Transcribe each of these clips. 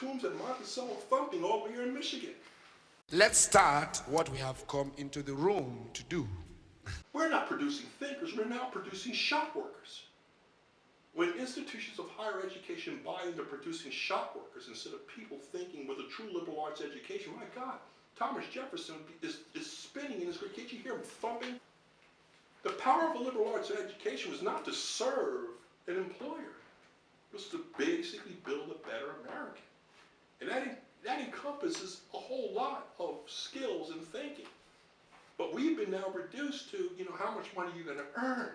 Tombs and Monticello thumping over here in Michigan. Let's start what we have come into the room to do. We're not producing thinkers, we're now producing shop workers. When institutions of higher education buy into producing shop workers instead of people thinking with a true liberal arts education, my God, Thomas Jefferson is spinning in his grave. Can't you hear him thumping? The power of a liberal arts education was not to serve an employer. It was to basically build a better American. And that encompasses a whole lot of skills and thinking. But we've been now reduced to, how much money you're going to earn.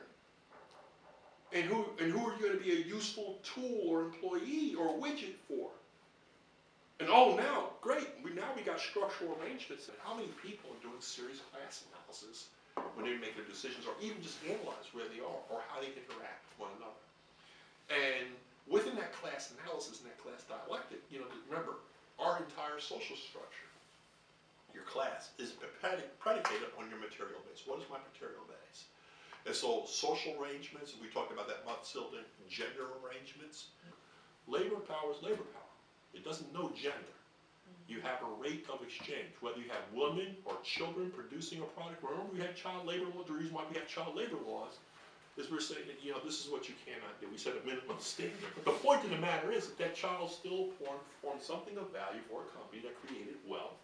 And who are you going to be a useful tool or employee or widget for? And now, great, now we got structural arrangements. And how many people are doing serious class analysis when they make their decisions, or even just analyze where they are or how they interact with one another? And within that class analysis and that class dialectic, remember, our entire social structure, your class, is predicated on your material base. What is my material base? And so social arrangements, we talked about that Matilda, gender arrangements. Labor power is labor power. It doesn't know gender. You have a rate of exchange, whether you have women or children producing a product. Remember, we had child labor laws. The reason why we have child labor laws is we're saying that, this is what you cannot do. We set a minimum standard. But the point of the matter is that child still formed something of value for a company that created wealth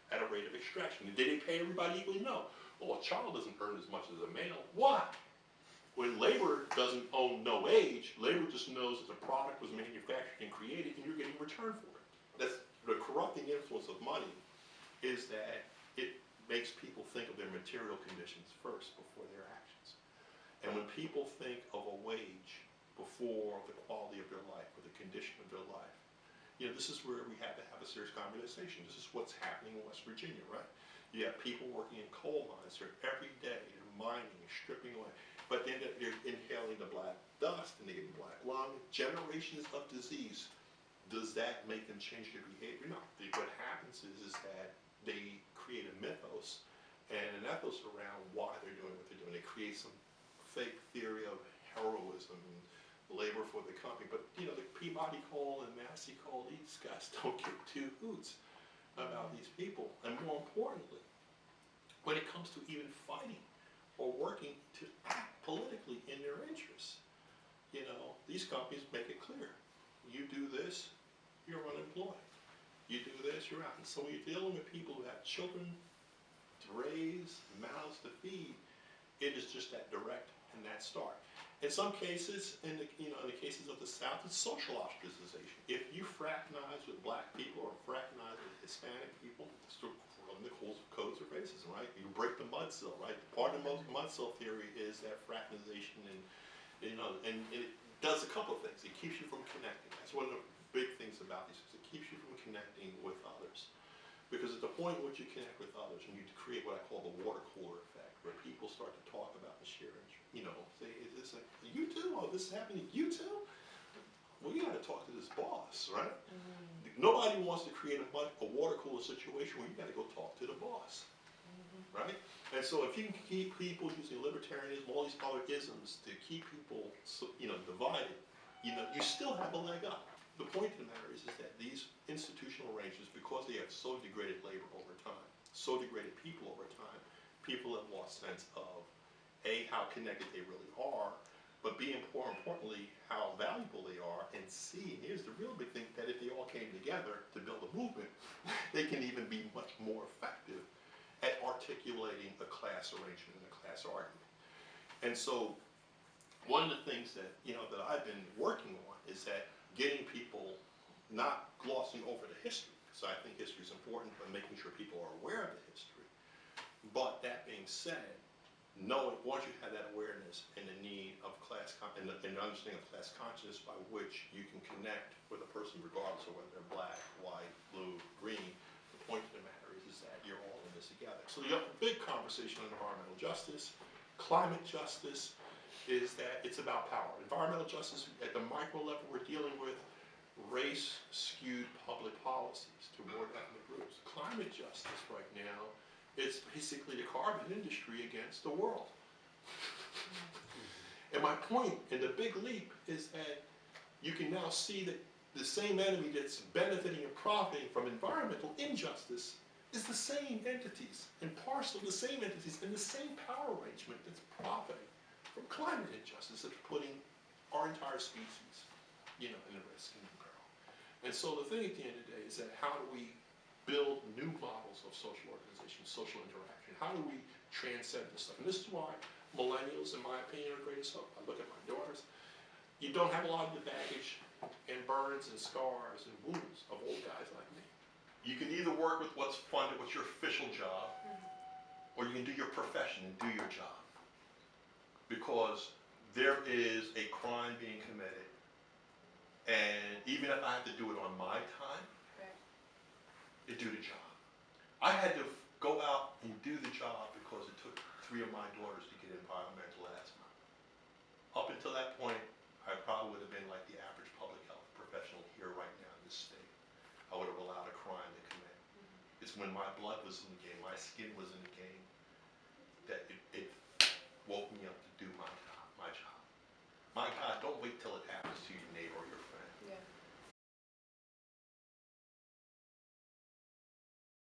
at a rate of extraction. Did they pay everybody equally? No. Oh, a child doesn't earn as much as a male. Why? When labor doesn't own no age, labor just knows that the product was manufactured and created and you're getting a return for it. That's the corrupting influence of money, is that it makes people think of their material conditions first before their actions. And when people think of a wage before the quality of their life or the condition of their life, this is where we have to have a serious conversation. This is what's happening in West Virginia, right? You have people working in coal mines here every day, they're mining and stripping away. But then they're inhaling the black dust and they get black lung, generations of disease. Does that make them change their behavior? No. What happens is that they create a mythos and an ethos around why they're doing what they're doing. They create some fake theory of heroism and labor for the company. But the Peabody coal and Massey coal, these guys don't give two hoots about these people. And more importantly, when it comes to even fighting or working to act politically in their interests, these companies make it clear. You do this, you're unemployed. You do this, you're out. And so when you're dealing with people who have children to raise, mouths to feed, it is just that direct and that stark. In some cases, in the cases of the South, it's social ostracization. If you fraternize with black people or fraternize with Hispanic people, it's one of the codes of racism, right? You break the mud sill, right? Part of the mud sill theory is that fraternization, and it does a couple of things. It keeps you from connecting. That's one of the big things about these. It keeps you from connecting with others, because at the point in which you connect with others, and you create what I call the water cooler effect, where people start to talk about the sharing. Say, it's like, you too? Oh, this is happening? You too? Well, you got to talk to this boss, right? Nobody wants to create a water cooler situation where you got to go talk to the boss, right? And so if you can keep people using libertarianism, all these other isms to keep people, divided, you still have a leg up. The point of the matter is that these institutional arrangements, because they have so degraded labor over time, so degraded people over time, people have lost sense of A, how connected they really are, but B, more importantly, how valuable they are, and C, and here's the real big thing, that if they all came together to build a movement, they can even be much more effective at articulating a class arrangement and a class argument. And so one of the things that, that I've been working on is that getting people not glossing over the history, because I think history is important, but making sure people are aware of the history. But that being said, knowing, once you have that awareness and the need of and the understanding of class consciousness by which you can connect with a person regardless of whether they're black, white, blue, green, the point of the matter is that you're all in this together. So the big conversation on environmental justice, climate justice, is that it's about power. Environmental justice, at the micro level, we're dealing with race-skewed public policies toward ethnic groups. Climate justice right now, it's basically the carbon industry against the world. And my point, and the big leap, is that you can now see that the same enemy that's benefiting and profiting from environmental injustice is the same entities and parcel of the same entities and the same power arrangement that's profiting from climate injustice that's putting our entire species, in the risk and in peril. And so the thing at the end of the day is that how do we build new models of social organization, social interaction? How do we transcend this stuff? And this is why millennials, in my opinion, are greatest hope. I look at my daughters. You don't have a lot of the baggage and burns and scars and wounds of old guys like me. You can either work with what's funded, what's your official job, or you can do your profession and do your job. Because there is a crime being committed, and even if I have to do it on my time, to do the job. I had to go out and do the job because it took 3 of my daughters to get environmental asthma. Up until that point, I probably would have been like the average public health professional here right now in this state. I would have allowed a crime to commit. It's when my blood was in the game, my skin was in the game, that it woke me up